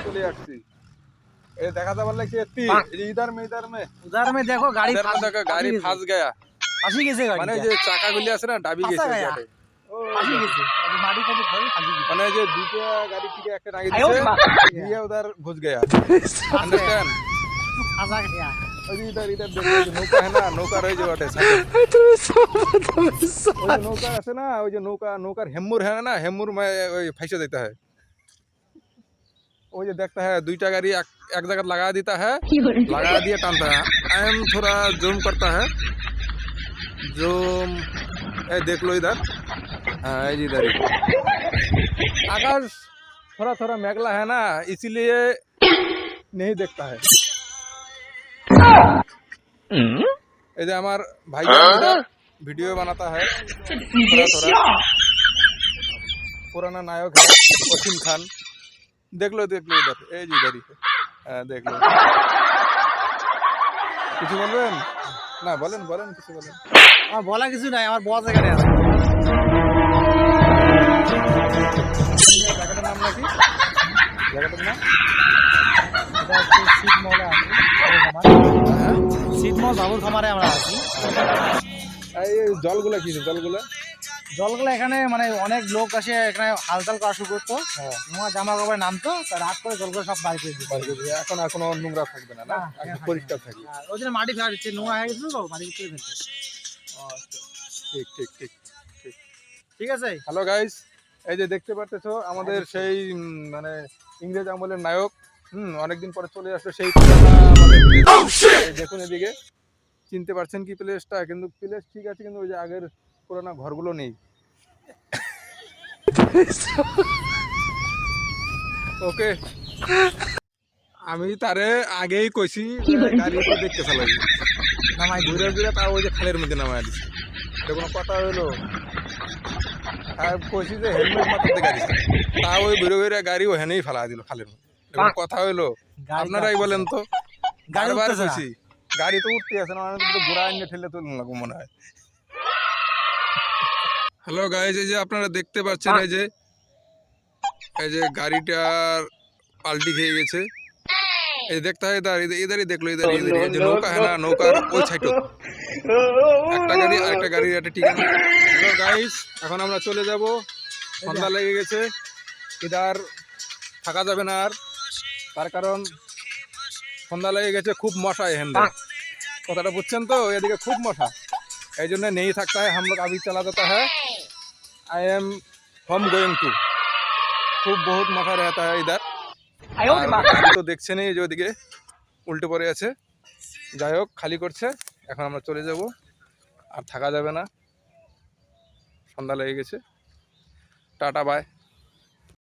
चले আসছি ये देखाते পারলে কি এতি इधर में देखो गाड़ी देखो गाड़ी फंस गया ফাঁসি গেছে গাড়ি মানে যে চাকাগুলি আছে না ডাবি গেছে ফাঁসা গাড়ি ফাঁসি গেছে মাটি কাটে ধরে ফাঁসি গেছে মানে যে দুটো গাড়ি থেকে একটা লাগিয়ে দিয়েছে ये उधर घुस गया अंडरस्टैंड ফাঁসা গয়া इधर देखो नौका है ना नौका रह जो बाटे नौका আছে না ওই যে नौकार हेमुर है ना हेमुर में फंसे देता है वो जो देखता है दुईटा गाड़ी एक जगह लगा देता है लगा दिया टानता है आई एम थोड़ा जूम करता है जूम देख लो इधर हाँ इधर आकाश थोड़ा थोड़ा मेघला है ना इसीलिए नहीं देखता है ये हमार भाई इधर वीडियो बनाता है थोड़ा थोड़ा पुराना नायक है वसीम खान देख लो इधर এই যে इधर ही है देख लो কিছু বলবেন না বলেন কিছু বলেন আমার বলা কিছু নাই আমার বস এখানে আছে জায়গাটার নাম নাকি জায়গাটার নাম এটা হচ্ছে শীতমহলে আছে শীতমহল বাবুর খামারে আমরা আছি এই জলগুলা কি জলগুলা জলগুলো এখানে মানে অনেক লোক আসে এখানে হালচাল করা শুরু করতো নোংরা জামা কাপড়ে নামতো তার রাত করে জলগুলো সব বাইরে করে দিত এখন এখনো নোংরা থাকবে না না একদম পরিষ্কার থাকবে ওই জন্য মাটি ফেলা দিচ্ছে নোংরা হয়ে গেছিল তো মাটি করে ফেলছে ঠিক ঠিক আছে হ্যালো গাইস এই যে দেখতে পারতেছো আমাদের সেই মানে ইংরেজ আমলের নায়ক অনেকদিন পরে চলে আসলো সেই দেখুন এদিকে চিনতে পারছেন কি প্লেসটা কিন্তু প্লেস ঠিক আছে কিন্তু ওই যে আগের পুরোনো ঘরগুলো নেই ওকে আমি তারে আগেই কইছি গাড়ি তো দেখতে চালাই নামাই ঘুরে তাও ওই যে খালের মধ্যে নামাই দিছি এটা কোনো কথা হইলো আর কইছি যে হেলমেট মাথাতে গাড়ি তাও ওই ঘুরে গাড়ি ওখানেই ফেলা দিল খালের মধ্যে এটা কোনো কথা হইলো আপনারাই বলেন তো বারবার কইছি গাড়ি তো উঠতে আছে না তো ঘোড়া এনে ঠেলে তো লাগবো মনে হয় হ্যালো গাইজ এই যে আপনারা দেখতে পাচ্ছেন এই যে গাড়িটার পাল্টি খেয়ে গেছে এই দেখতে হয় ইধারই দেখলো ইধার এই যে নৌকা है ना নৌকার ওই সাইডে একটা গাড়ি আরেকটা গাড়ির একটা ঠিকানা হ্যালো গাইজ এখন আমরা চলে যাব সন্ধ্যা লেগে গেছে ইধার থাকা যাবে না আর তার কারণ সন্ধ্যা লেগে গেছে খুব মশা এখানে কথাটা বুঝছেন তো এদিকে খুব মশা এই জন্য नहीं থাকता है हम लोग अभी चला जाता है I am home going to খুব বহুত মশা रहता है इधर গাড়ি তো দেখছেন এই যে ওদিকে উল্টে পড়ে আছে যাই হোক খালি করছে এখন আমরা চলে যাব আর থাকা যাবে না সন্ধ্যা লেগে গেছে টাটা বাই